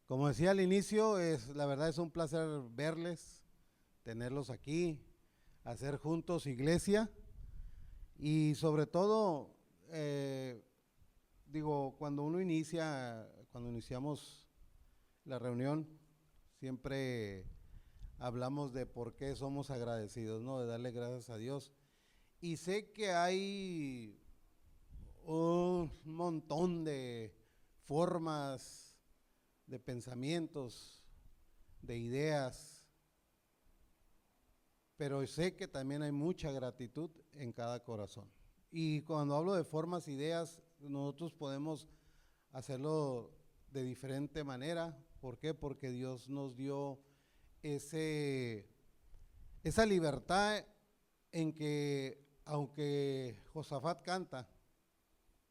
Como decía al inicio, la verdad es un placer verles, tenerlos aquí, hacer juntos iglesia y sobre todo, cuando cuando iniciamos la reunión, siempre hablamos de por qué somos agradecidos, ¿no? De darle gracias a Dios. Y sé que hay un montón de formas, de pensamientos, de ideas, pero sé que también hay mucha gratitud en cada corazón. Y cuando hablo de formas, ideas, nosotros podemos hacerlo de diferente manera. ¿Por qué? Porque Dios nos dio ese, esa libertad en que, aunque Josafat canta,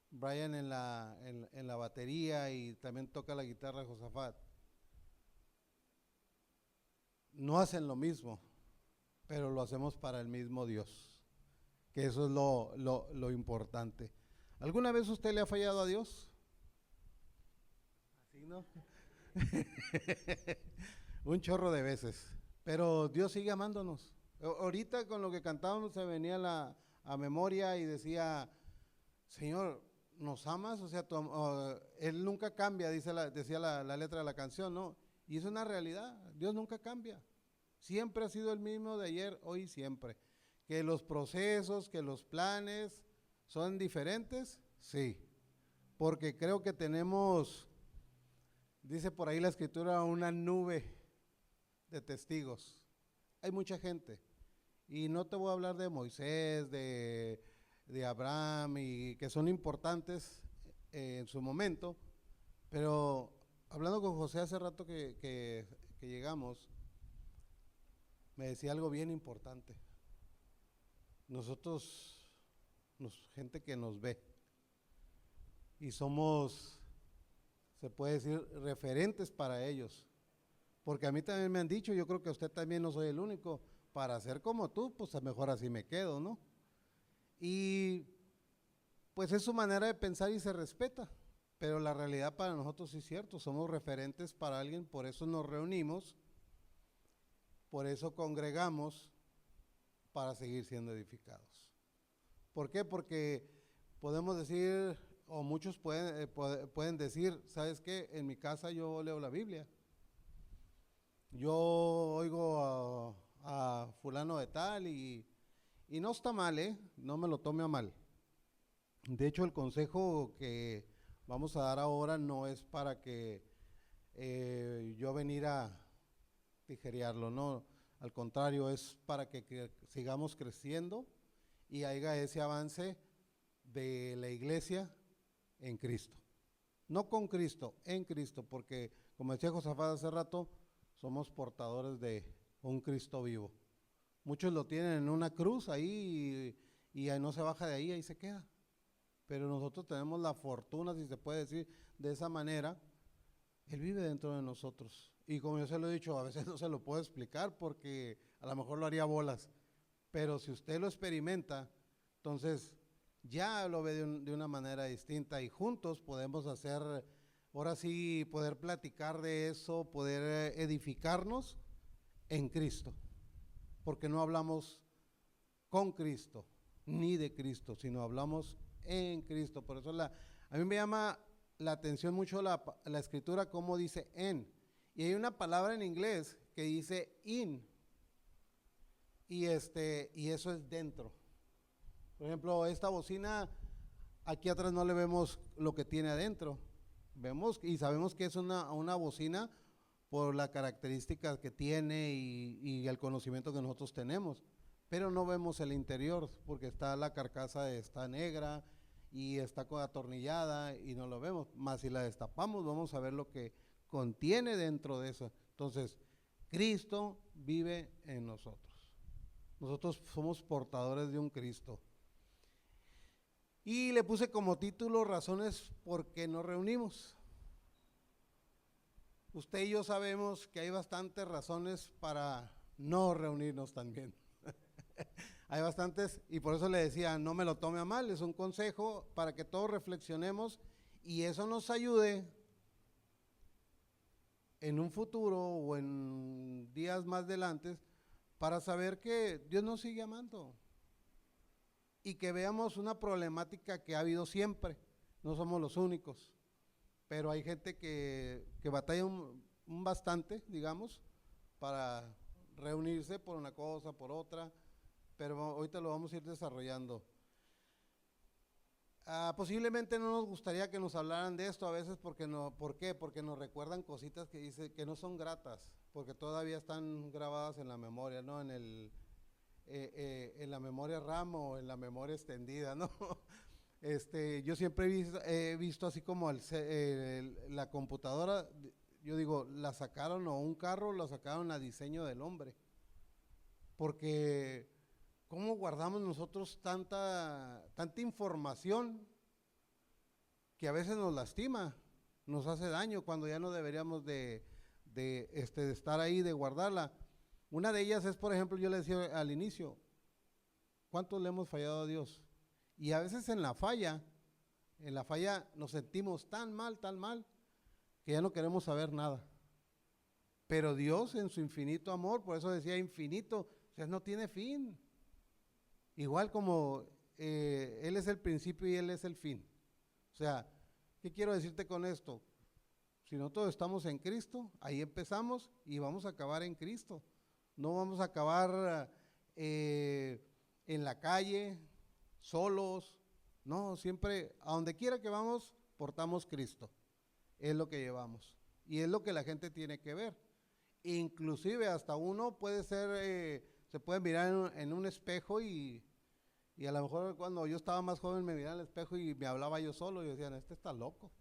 Brian en la batería y también toca la guitarra Josafat, no hacen lo mismo, pero lo hacemos para el mismo Dios, que eso es lo importante. ¿Alguna vez usted le ha fallado a Dios? ¿Así no? Un chorro de veces, pero Dios sigue amándonos. Ahorita con lo que cantábamos se venía a memoria y decía, Señor, ¿nos amas? O sea, Él nunca cambia, decía la letra de la canción, ¿no? Y es una realidad, Dios nunca cambia. Siempre ha sido el mismo de ayer, hoy y siempre. Que los procesos, que los planes son diferentes, sí. Porque creo que tenemos, dice por ahí la escritura, una nube de testigos. Hay mucha gente. Y no te voy a hablar de Moisés, de Abraham, y que son importantes en su momento, pero hablando con José hace rato que llegamos, me decía algo bien importante. Nosotros, gente que nos ve, y somos, se puede decir, referentes para ellos. Porque a mí también me han dicho, yo creo que usted también no soy el único, para ser como tú, pues a mejor así me quedo, ¿no? Y pues es su manera de pensar y se respeta, pero la realidad para nosotros sí es cierto, somos referentes para alguien, por eso nos reunimos, por eso congregamos, para seguir siendo edificados. ¿Por qué? Porque podemos decir, o muchos pueden decir, ¿sabes qué? En mi casa yo leo la Biblia. Yo oigo a fulano de tal y no está mal, ¿eh? No me lo tome a mal. De hecho, el consejo que vamos a dar ahora no es para que yo venir a tijerearlo, no. Al contrario, es para que sigamos creciendo y haya ese avance de la iglesia en Cristo. No con Cristo, en Cristo, porque como decía Josafat hace rato, somos portadores de un Cristo vivo. Muchos lo tienen en una cruz ahí y ahí no se baja de ahí se queda. Pero nosotros tenemos la fortuna, si se puede decir de esa manera, Él vive dentro de nosotros. Y como yo se lo he dicho, a veces no se lo puedo explicar porque a lo mejor lo haría bolas. Pero si usted lo experimenta, entonces ya lo ve de una manera distinta y juntos podemos hacer, ahora sí, poder platicar de eso, poder edificarnos en Cristo. Porque no hablamos con Cristo ni de Cristo, sino hablamos en Cristo. Por eso a mí me llama la atención mucho la escritura como dice en. Y hay una palabra en inglés que dice in. Y eso es dentro. Por ejemplo, esta bocina, aquí atrás no le vemos lo que tiene adentro. Vemos y sabemos que es una bocina por la característica que tiene y el conocimiento que nosotros tenemos. Pero no vemos el interior porque la carcasa está negra y está atornillada y no lo vemos. Más si la destapamos vamos a ver lo que contiene dentro de eso. Entonces, Cristo vive en nosotros. Nosotros somos portadores de un Cristo. Y le puse como título razones por qué nos reunimos. Usted y yo sabemos que hay bastantes razones para no reunirnos también. Hay bastantes y por eso le decía, no me lo tome a mal, es un consejo para que todos reflexionemos y eso nos ayude en un futuro o en días más adelante para saber que Dios nos sigue amando y que veamos una problemática que ha habido siempre. No somos los únicos, pero hay gente que batalla un bastante, digamos, para reunirse por una cosa, por otra, pero ahorita lo vamos a ir desarrollando. Posiblemente no nos gustaría que nos hablaran de esto a veces porque no, ¿por qué? Porque nos recuerdan cositas que dice que no son gratas, porque todavía están grabadas en la memoria, ¿no? En la memoria RAM o en la memoria extendida, ¿no? Yo siempre he visto así como la computadora, yo digo, la sacaron o un carro, la sacaron a diseño del hombre, porque ¿cómo guardamos nosotros tanta información que a veces nos lastima, nos hace daño cuando ya no deberíamos de estar ahí, de guardarla? Una de ellas es, por ejemplo, yo le decía al inicio, ¿cuántos le hemos fallado a Dios? Y a veces en la falla nos sentimos tan mal, que ya no queremos saber nada. Pero Dios en su infinito amor, por eso decía infinito, o sea, no tiene fin. Igual como Él es el principio y Él es el fin. O sea, ¿qué quiero decirte con esto? Si nosotros estamos en Cristo, ahí empezamos y vamos a acabar en Cristo. No vamos a acabar en la calle, solos. No, siempre, a donde quiera que vamos, portamos Cristo. Es lo que llevamos. Y es lo que la gente tiene que ver. Inclusive hasta uno puede ser, se puede mirar en un espejo y a lo mejor cuando yo estaba más joven me miraba en el espejo y me hablaba yo solo y decían, este está loco.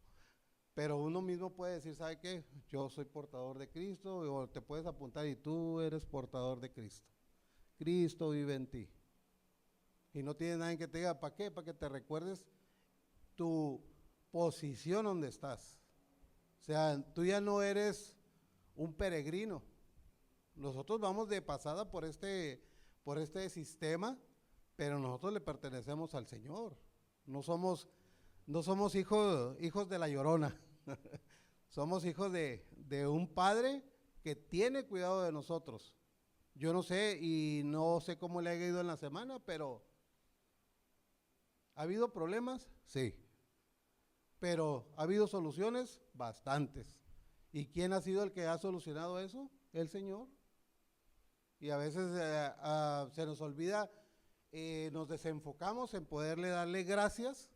Pero uno mismo puede decir, ¿sabe qué? Yo soy portador de Cristo, o te puedes apuntar y tú eres portador de Cristo. Cristo vive en ti. Y no tiene nadie que te diga, ¿para qué? Para que te recuerdes tu posición donde estás. O sea, tú ya no eres un peregrino. Nosotros vamos de pasada por este sistema, pero nosotros le pertenecemos al Señor. No somos hijos de la Llorona. Somos hijos de un Padre que tiene cuidado de nosotros. Yo no sé, y no sé cómo le ha ido en la semana, pero ¿ha habido problemas? Sí. Pero ¿ha habido soluciones? Bastantes. ¿Y quién ha sido el que ha solucionado eso? El Señor. Y a veces se nos olvida, nos desenfocamos en poderle darle gracias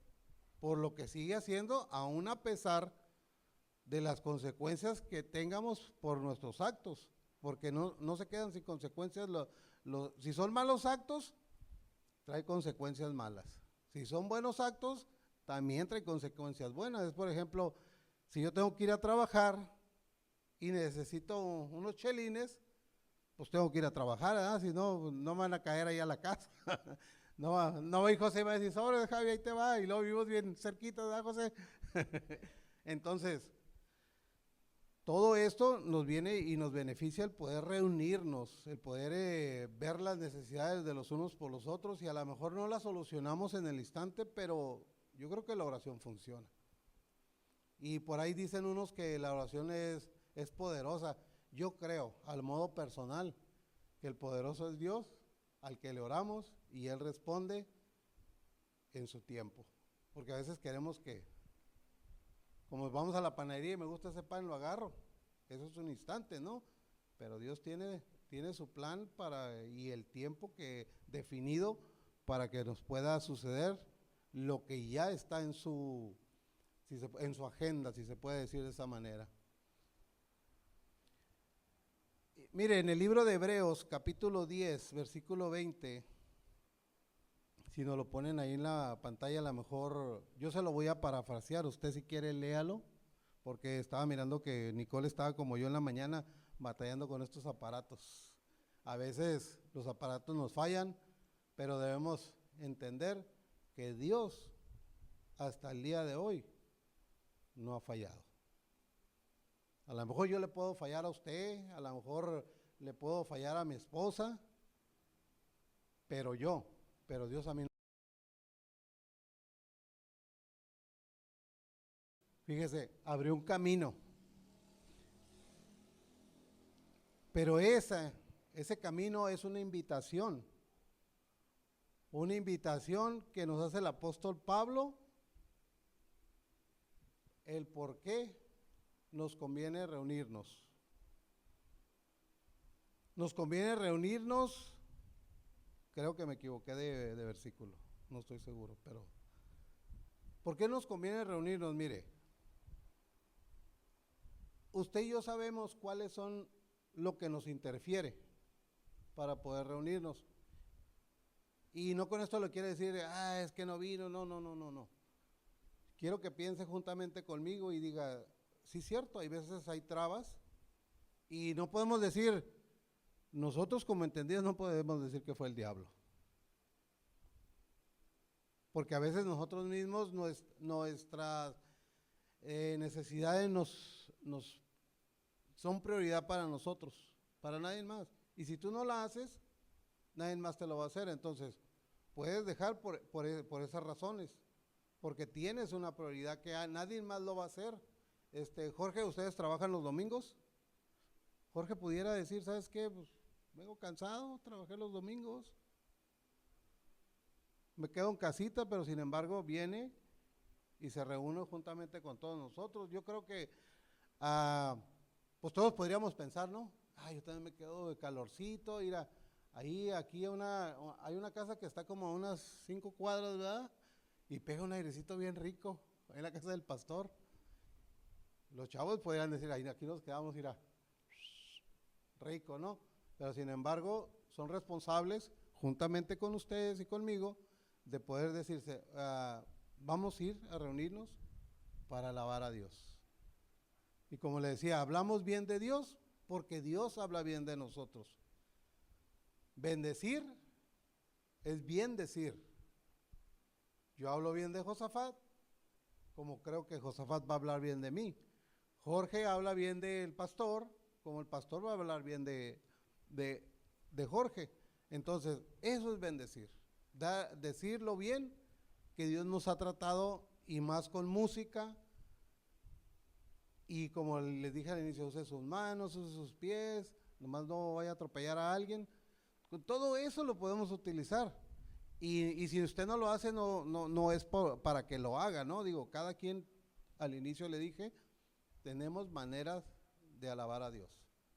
por lo que sigue haciendo, aún a pesar de las consecuencias que tengamos por nuestros actos, porque no se quedan sin consecuencias. Si son malos actos, trae consecuencias malas. Si son buenos actos, también trae consecuencias buenas. Es, por ejemplo, si yo tengo que ir a trabajar y necesito unos chelines, pues tengo que ir a trabajar, ¿verdad? Si no, no me van a caer ahí a la casa. No, y José va a decir, sobre Javi, ahí te va, y luego vivimos bien cerquita, ¿verdad, José? Entonces, todo esto nos viene y nos beneficia el poder reunirnos, el poder ver las necesidades de los unos por los otros, y a lo mejor no las solucionamos en el instante, pero yo creo que la oración funciona. Y por ahí dicen unos que la oración es poderosa. Yo creo, al modo personal, que el poderoso es Dios, al que le oramos y Él responde en su tiempo. Porque a veces queremos que, como vamos a la panadería y me gusta ese pan, lo agarro. Eso es un instante, ¿no? Pero Dios tiene su plan y el tiempo definido para que nos pueda suceder lo que ya está en su agenda, si se puede decir de esa manera. Mire, en el libro de Hebreos, capítulo 10, versículo 20, si nos lo ponen ahí en la pantalla, a lo mejor yo se lo voy a parafrasear, usted si quiere léalo, porque estaba mirando que Nicole estaba como yo en la mañana batallando con estos aparatos. A veces los aparatos nos fallan, pero debemos entender que Dios hasta el día de hoy no ha fallado. A lo mejor yo le puedo fallar a usted, a lo mejor le puedo fallar a mi esposa, pero Dios a mí no. Fíjese, abrió un camino. Pero ese camino es una invitación que nos hace el apóstol Pablo, el por qué nos conviene reunirnos. Nos conviene reunirnos, creo que me equivoqué de versículo, no estoy seguro, pero ¿por qué nos conviene reunirnos? Mire, usted y yo sabemos cuáles son lo que nos interfiere para poder reunirnos. Y no con esto lo quiere decir, es que no vino, no. Quiero que piense juntamente conmigo y diga, sí, cierto, hay veces hay trabas y no podemos decir, nosotros como entendidos no podemos decir que fue el diablo. Porque a veces nosotros mismos, nuestras necesidades nos son prioridad para nosotros, para nadie más. Y si tú no la haces, nadie más te lo va a hacer. Entonces, puedes dejar por esas razones, porque tienes una prioridad que nadie más lo va a hacer. Jorge, ¿ustedes trabajan los domingos? Jorge pudiera decir, ¿sabes qué? Pues vengo cansado, trabajé los domingos, me quedo en casita, pero sin embargo viene y se reúne juntamente con todos nosotros. Yo creo que pues todos podríamos pensar, ¿no? Yo también me quedo de calorcito, aquí hay una casa que está como a unas 5 cuadras, ¿verdad? Y pega un airecito bien rico, en la casa del pastor. Los chavos podrían decir, aquí nos quedamos, rico, ¿no? Pero sin embargo, son responsables, juntamente con ustedes y conmigo, de poder decirse, vamos a ir a reunirnos para alabar a Dios. Y como le decía, hablamos bien de Dios porque Dios habla bien de nosotros. Bendecir es bien decir. Yo hablo bien de Josafat, como creo que Josafat va a hablar bien de mí. Jorge habla bien del pastor, como el pastor va a hablar bien de Jorge. Entonces, eso es bendecir. Decirlo bien, que Dios nos ha tratado, y más con música. Y como les dije al inicio, use sus manos, use sus pies, nomás no vaya a atropellar a alguien. Con todo eso lo podemos utilizar. Y si usted no lo hace, no es para que lo haga, ¿no? Digo, cada quien, al inicio le dije, tenemos maneras de alabar a Dios,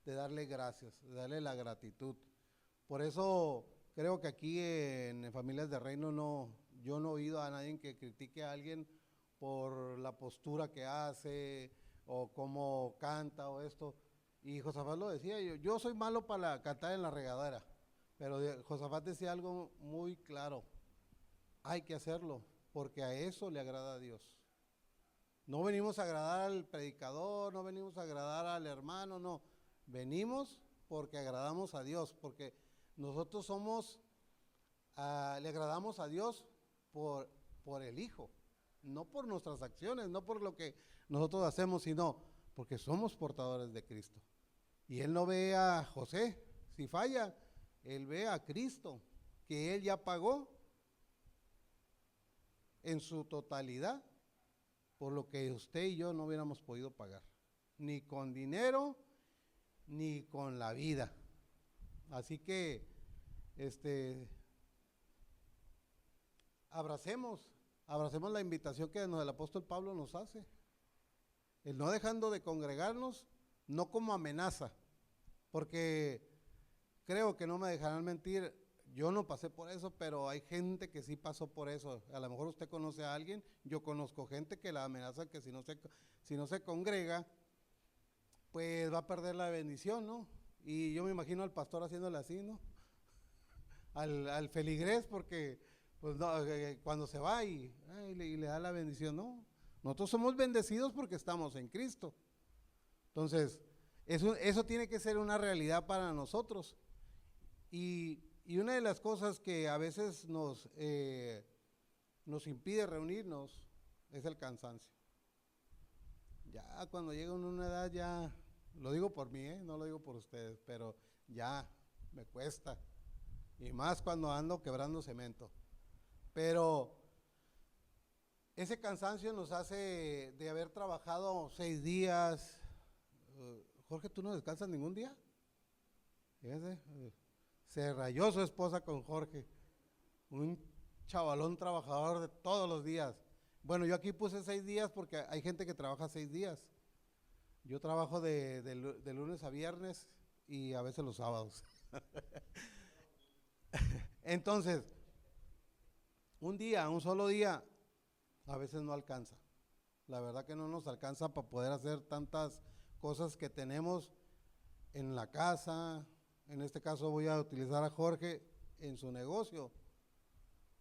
de darle gracias, de darle la gratitud. Por eso creo que aquí en Familias de Reino yo no he oído a nadie que critique a alguien por la postura que hace o cómo canta o esto. Y Josafat lo decía, yo soy malo para cantar en la regadera, pero Josafat decía algo muy claro: hay que hacerlo porque a eso le agrada a Dios. No venimos a agradar al predicador, no venimos a agradar al hermano, no. Venimos porque agradamos a Dios, porque nosotros le agradamos a Dios por el Hijo, no por nuestras acciones, no por lo que nosotros hacemos, sino porque somos portadores de Cristo. Y Él no ve a José, si falla, Él ve a Cristo, que Él ya pagó en su totalidad por lo que usted y yo no hubiéramos podido pagar, ni con dinero, ni con la vida. Así que, abracemos la invitación que el apóstol Pablo nos hace, el no dejando de congregarnos, no como amenaza, porque creo que no me dejarán mentir, yo no pasé por eso, pero hay gente que sí pasó por eso. A lo mejor usted conoce a alguien, yo conozco gente que la amenaza que si no se congrega, pues va a perder la bendición, ¿no? Y yo me imagino al pastor haciéndole así, ¿no? Al feligrés, porque pues no, cuando se va y le da la bendición, ¿no? Nosotros somos bendecidos porque estamos en Cristo. Entonces, eso tiene que ser una realidad para nosotros. Y una de las cosas que a veces nos impide reunirnos es el cansancio. Ya cuando llega uno a una edad, ya, lo digo por mí, no lo digo por ustedes, pero ya me cuesta. Y más cuando ando quebrando cemento. Pero ese cansancio nos hace de haber trabajado 6 días. Jorge, ¿tú no descansas ningún día? Fíjese, se rayó su esposa con Jorge, un chavalón trabajador de todos los días. Bueno, yo aquí puse 6 días porque hay gente que trabaja 6 días. Yo trabajo de lunes a viernes y a veces los sábados. Entonces, un solo día, a veces no alcanza. La verdad que no nos alcanza para poder hacer tantas cosas que tenemos en la casa. En este caso voy a utilizar a Jorge en su negocio.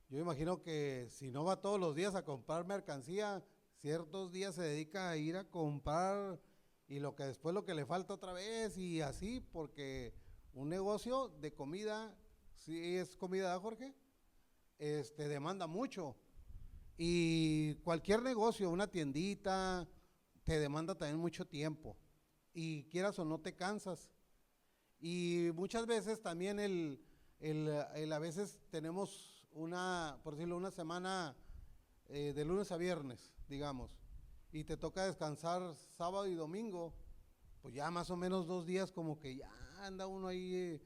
Yo imagino que si no va todos los días a comprar mercancía, ciertos días se dedica a ir a comprar y lo que le falta otra vez y así, porque un negocio de comida, si es comida, Jorge, demanda mucho. Y cualquier negocio, una tiendita, te demanda también mucho tiempo. Y quieras o no te cansas. Y muchas veces también a veces tenemos por decirlo, una semana de lunes a viernes, digamos, y te toca descansar sábado y domingo, pues ya más o menos 2 días como que ya anda uno ahí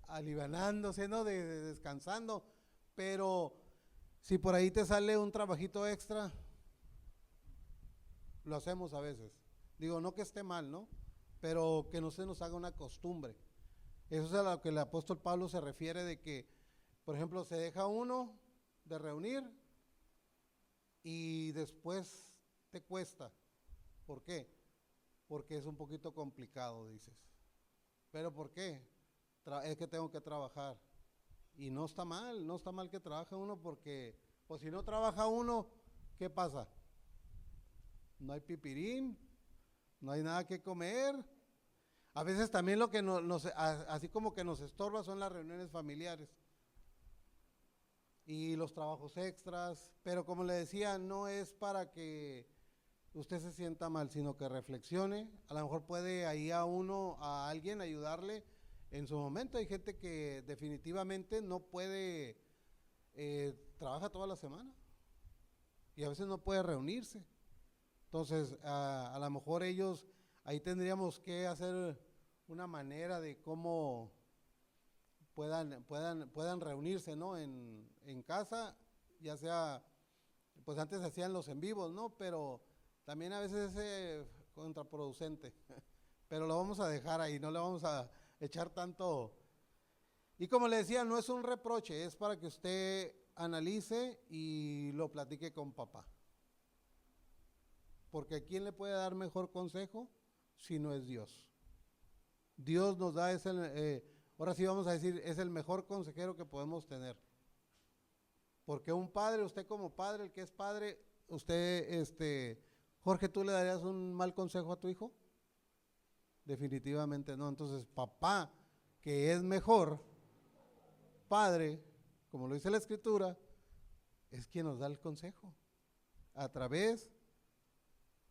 alivianándose, ¿no? De descansando, pero si por ahí te sale un trabajito extra, lo hacemos a veces. Digo, no que esté mal, ¿no? Pero que no se nos haga una costumbre. Eso es a lo que el apóstol Pablo se refiere de que, por ejemplo, se deja uno de reunir y después te cuesta. ¿Por qué? Porque es un poquito complicado, dices. ¿Pero por qué? Es que tengo que trabajar. Y no está mal que trabaje uno porque, pues si no trabaja uno, ¿qué pasa? No hay pipirín, no hay nada que comer. A veces también lo que así como que nos estorba son las reuniones familiares y los trabajos extras, pero como le decía, no es para que usted se sienta mal, sino que reflexione. A lo mejor puede ahí a alguien ayudarle en su momento. Hay gente que definitivamente no puede, trabaja toda la semana y a veces no puede reunirse. Entonces, a lo mejor ahí tendríamos que hacer una manera de cómo puedan reunirse, ¿no? En casa, ya sea, pues antes hacían los en vivos, ¿no? Pero también a veces es contraproducente. Pero lo vamos a dejar ahí, no le vamos a echar tanto. Y como le decía, no es un reproche, es para que usted analice y lo platique con papá. Porque ¿quién le puede dar mejor consejo si no es Dios? Dios nos da ahora sí vamos a decir, es el mejor consejero que podemos tener. Porque un padre, usted como padre, el que es padre, usted, Jorge, ¿tú le darías un mal consejo a tu hijo? Definitivamente no. Entonces, papá, que es mejor, padre, como lo dice la Escritura, es quien nos da el consejo. A través,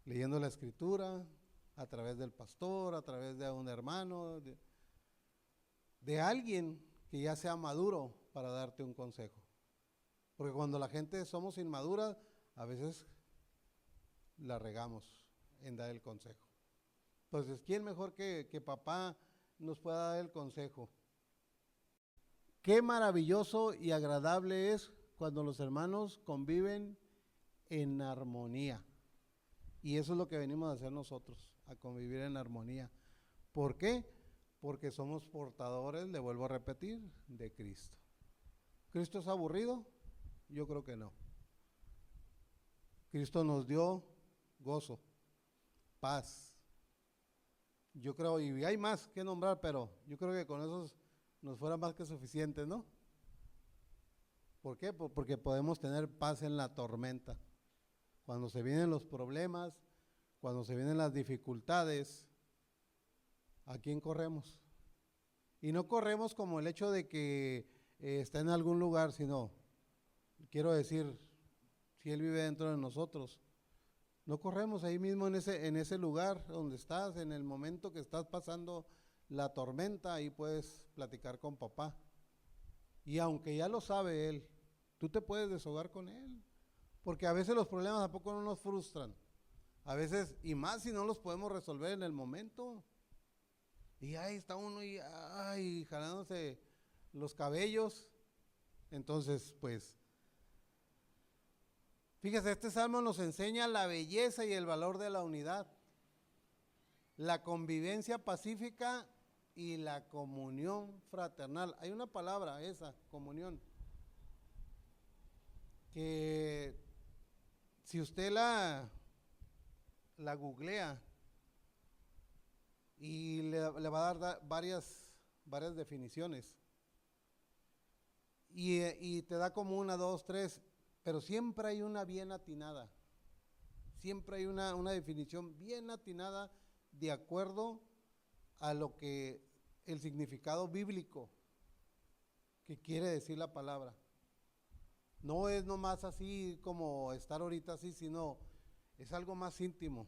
leyendo la Escritura, a través del pastor, a través de un hermano, de alguien que ya sea maduro para darte un consejo. Porque cuando la gente somos inmaduras, a veces la regamos en dar el consejo. Entonces, ¿quién mejor que papá nos pueda dar el consejo? Qué maravilloso y agradable es cuando los hermanos conviven en armonía. Y eso es lo que venimos a hacer nosotros, a convivir en armonía. ¿Por qué? Porque somos portadores, le vuelvo a repetir, de Cristo. ¿Cristo es aburrido? Yo creo que no. Cristo nos dio gozo, paz. Yo creo, y hay más que nombrar, pero yo creo que con esos nos fuera más que suficiente, ¿no? ¿Por qué? Porque podemos tener paz en la tormenta. Cuando se vienen los problemas, cuando se vienen las dificultades, ¿a quién corremos? Y no corremos como el hecho de que está en algún lugar, sino, quiero decir, si Él vive dentro de nosotros, no corremos ahí mismo en ese lugar donde estás, en el momento que estás pasando la tormenta, ahí puedes platicar con papá. Y aunque ya lo sabe Él, tú te puedes deshogar con Él. Porque a veces los problemas tampoco no nos frustran. A veces, y más si no los podemos resolver en el momento. Y ahí está uno y ay, jalándose los cabellos. Entonces, pues, fíjese, este salmo nos enseña la belleza y el valor de la unidad, la convivencia pacífica y la comunión fraternal. Hay una palabra, esa, comunión, que si usted la googlea y le va a dar varias definiciones, y te da como una, dos, tres, pero siempre hay una bien atinada, siempre hay una definición bien atinada de acuerdo a lo que el significado bíblico que quiere decir la palabra. No es nomás así como estar ahorita así, sino es algo más íntimo,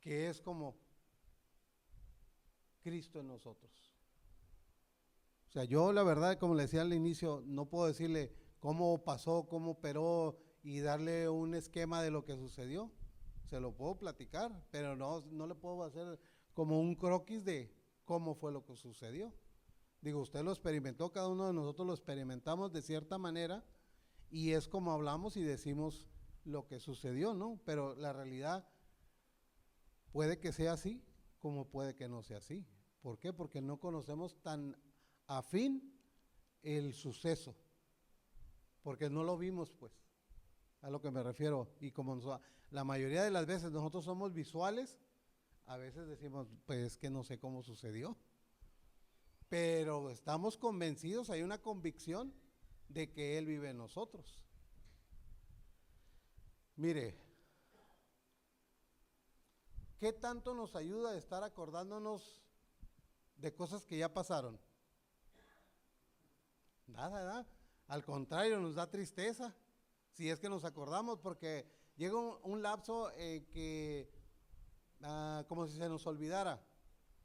que es como Cristo en nosotros. O sea, yo la verdad, como le decía al inicio, no puedo decirle cómo pasó, cómo operó y darle un esquema de lo que sucedió. Se lo puedo platicar, pero no le puedo hacer como un croquis de cómo fue lo que sucedió. Digo, usted lo experimentó, cada uno de nosotros lo experimentamos de cierta manera y es como hablamos y decimos lo que sucedió, ¿no? Pero la realidad puede que sea así como puede que no sea así. ¿Por qué? Porque no conocemos tan afín el suceso, porque no lo vimos, pues, a lo que me refiero. Y como la mayoría de las veces nosotros somos visuales, a veces decimos, pues es que no sé cómo sucedió, pero estamos convencidos, hay una convicción de que Él vive en nosotros. Mire, ¿qué tanto nos ayuda a estar acordándonos de cosas que ya pasaron? Nada, ¿verdad? Al contrario, nos da tristeza si es que nos acordamos, porque llega un lapso que como si se nos olvidara,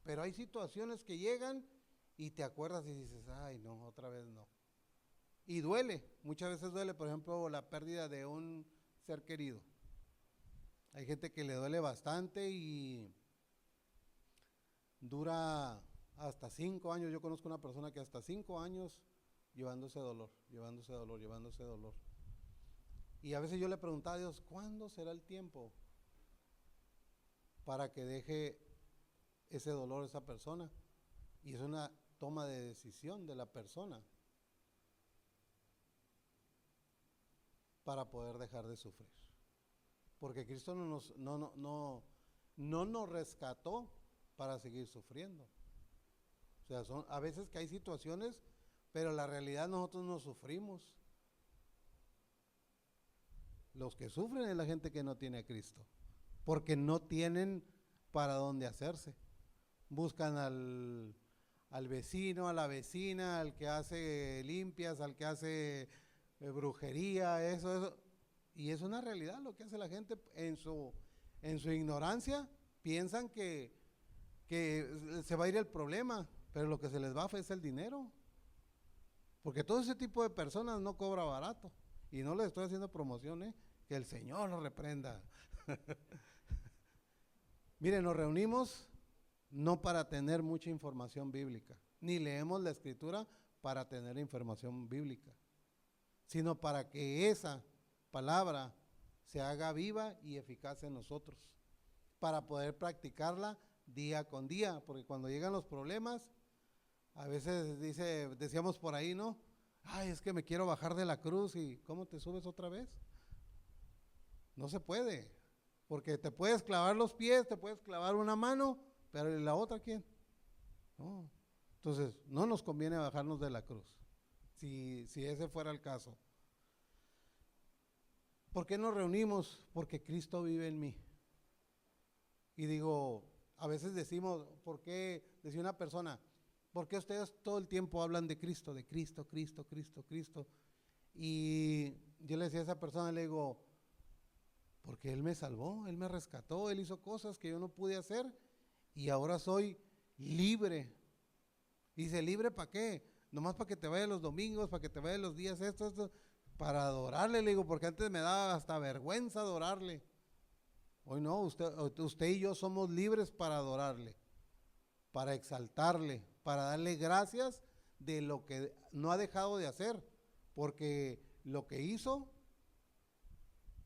pero hay situaciones que llegan y te acuerdas y dices, ay no, otra vez no. Y duele, muchas veces duele, por ejemplo, la pérdida de un ser querido. Hay gente que le duele bastante y dura hasta 5 años. Yo conozco una persona que hasta 5 años llevando ese dolor, llevándose dolor, llevándose dolor. Y a veces yo le preguntaba a Dios, ¿cuándo será el tiempo para que deje ese dolor a esa persona? Y es una toma de decisión de la persona para poder dejar de sufrir. Porque Cristo no nos rescató para seguir sufriendo. O sea, son a veces que hay situaciones, pero la realidad nosotros no sufrimos. Los que sufren es la gente que no tiene a Cristo, porque no tienen para dónde hacerse. Buscan al vecino, a la vecina, al que hace limpias, al que hace brujería, eso. Y es una realidad lo que hace la gente en su ignorancia. Piensan que se va a ir el problema, pero lo que se les va es el dinero. Porque todo ese tipo de personas no cobra barato. Y no les estoy haciendo promoción, que el Señor lo reprenda. Miren, nos reunimos no para tener mucha información bíblica, ni leemos la Escritura para tener información bíblica, sino para que esa palabra se haga viva y eficaz en nosotros, para poder practicarla día con día, porque cuando llegan los problemas, a veces decíamos por ahí, ¿no? Ay, es que me quiero bajar de la cruz, y ¿cómo te subes otra vez? No se puede, porque te puedes clavar los pies, te puedes clavar una mano, pero ¿y la otra quién? No. Entonces, no nos conviene bajarnos de la cruz, si ese fuera el caso. ¿Por qué nos reunimos? Porque Cristo vive en mí. Y digo, a veces decimos, ¿por qué? Decía una persona, ¿por qué ustedes todo el tiempo hablan de Cristo, Cristo? Y yo le decía a esa persona, le digo, porque Él me salvó, Él me rescató, Él hizo cosas que yo no pude hacer y ahora soy libre. Y dice, ¿libre para qué? Nomás para que te vayas los domingos, para que te vayas los días esto, para adorarle, le digo, porque antes me daba hasta vergüenza adorarle. Hoy no, usted y yo somos libres para adorarle. para exaltarle, para darle gracias de lo que no ha dejado de hacer, porque lo que hizo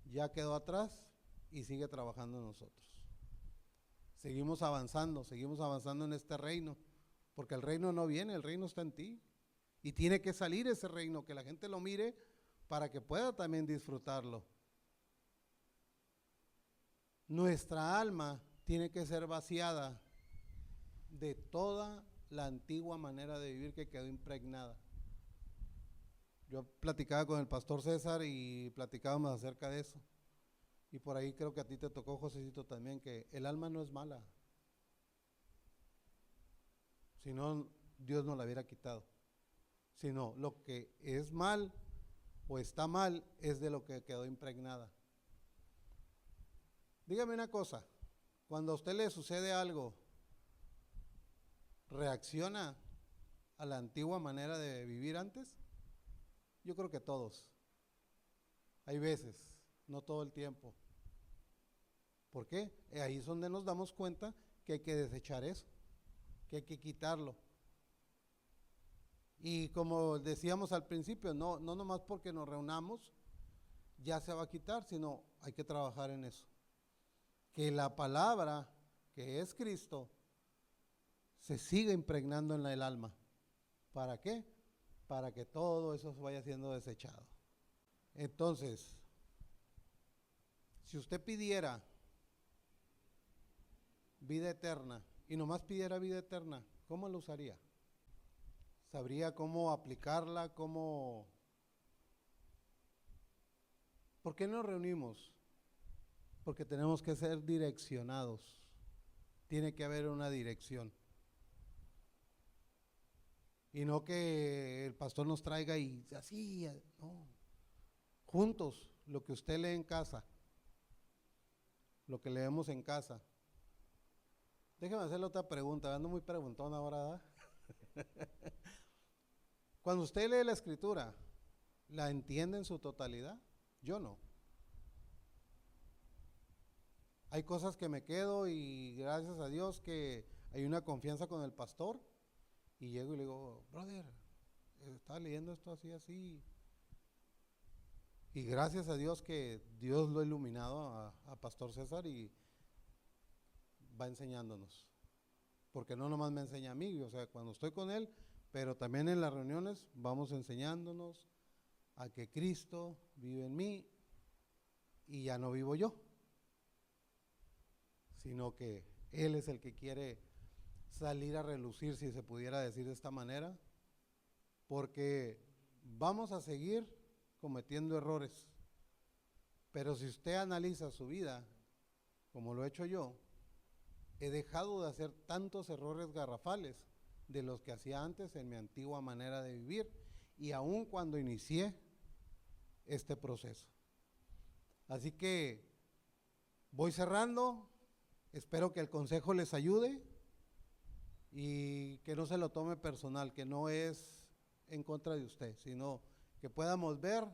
ya quedó atrás y sigue trabajando en nosotros. Seguimos avanzando en este reino, porque el reino no viene, el reino está en ti. Y tiene que salir ese reino, que la gente lo mire para que pueda también disfrutarlo. Nuestra alma tiene que ser vaciada de toda la antigua manera de vivir que quedó impregnada. Yo platicaba con el pastor César y platicábamos acerca de eso. Y por ahí creo que a ti te tocó, Josecito, también, que el alma no es mala. Si no, Dios no la hubiera quitado. Sino lo que es mal o está mal es de lo que quedó impregnada. Dígame una cosa, cuando a usted le sucede algo, ¿reacciona a la antigua manera de vivir antes? Yo creo que todos. Hay veces, no todo el tiempo. ¿Por qué? Ahí es donde nos damos cuenta que hay que desechar eso, que hay que quitarlo. Y como decíamos al principio, no nomás porque nos reunamos ya se va a quitar, sino hay que trabajar en eso. Que la palabra, que es Cristo, se siga impregnando en el alma. ¿Para qué? Para que todo eso vaya siendo desechado. Entonces, si usted pidiera vida eterna y nomás pidiera vida eterna, ¿cómo lo usaría? ¿Sabría cómo aplicarla? ¿Cómo? ¿Por qué nos reunimos? Porque tenemos que ser direccionados. Tiene que haber una dirección. Y no que el pastor nos traiga y así, no. Juntos, lo que usted lee en casa, lo que leemos en casa. Déjeme hacerle otra pregunta, ando muy preguntón ahora, ¿verdad? Cuando usted lee la escritura, ¿la entiende en su totalidad? Yo no. Hay cosas que me quedo y gracias a Dios que hay una confianza con el pastor y llego y le digo, brother, estaba leyendo esto así, así. Y gracias a Dios que Dios lo ha iluminado a Pastor César y va enseñándonos. Porque no nomás me enseña a mí, o sea, cuando estoy con él, pero también en las reuniones vamos enseñándonos a que Cristo vive en mí y ya no vivo yo, sino que Él es el que quiere salir a relucir, si se pudiera decir de esta manera, porque vamos a seguir cometiendo errores, pero si usted analiza su vida, como lo he hecho yo, he dejado de hacer tantos errores garrafales de los que hacía antes en mi antigua manera de vivir y aún cuando inicié este proceso. Así que voy cerrando, espero que el consejo les ayude y que no se lo tome personal, que no es en contra de usted, sino que podamos ver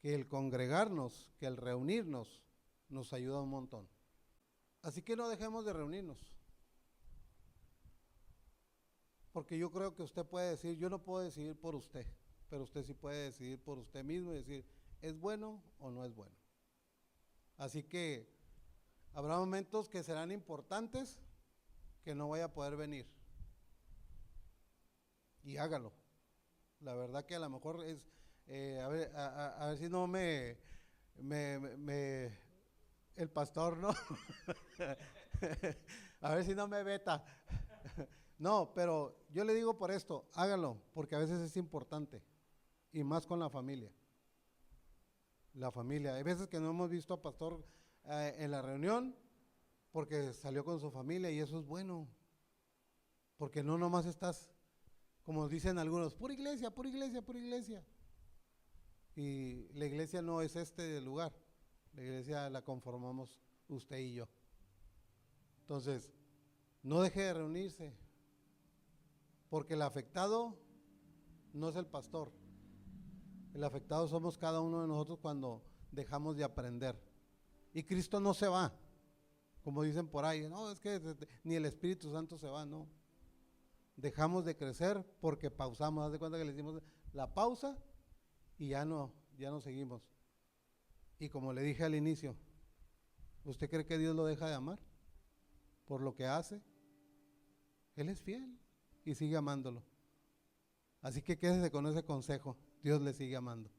que el congregarnos, que el reunirnos nos ayuda un montón. Así que no dejemos de reunirnos, porque yo creo que usted puede decir, yo no puedo decidir por usted, pero usted sí puede decidir por usted mismo y decir, ¿es bueno o no es bueno? Así que habrá momentos que serán importantes que no vaya a poder venir. Y hágalo. La verdad que a lo mejor es, a ver si no el pastor, ¿no? A ver si no me veta. No, pero yo le digo por esto, hágalo, porque a veces es importante, y más con la familia. La familia, hay veces que no hemos visto a pastor en la reunión, porque salió con su familia, y eso es bueno, porque no nomás estás, como dicen algunos, pura iglesia, pura iglesia, pura iglesia. Y la iglesia no es este lugar, la iglesia la conformamos usted y yo. Entonces, no deje de reunirse, porque el afectado no es el pastor, el afectado somos cada uno de nosotros cuando dejamos de aprender. Y Cristo no se va, como dicen por ahí, no, es que ni el Espíritu Santo se va, no. dejamos de crecer porque pausamos. Haz de cuenta que le hicimos la pausa y ya no seguimos. Y como le dije al inicio, ¿usted cree que Dios lo deja de amar por lo que hace? Él es fiel y sigue amándolo. Así que quédese con ese consejo. Dios le sigue amando.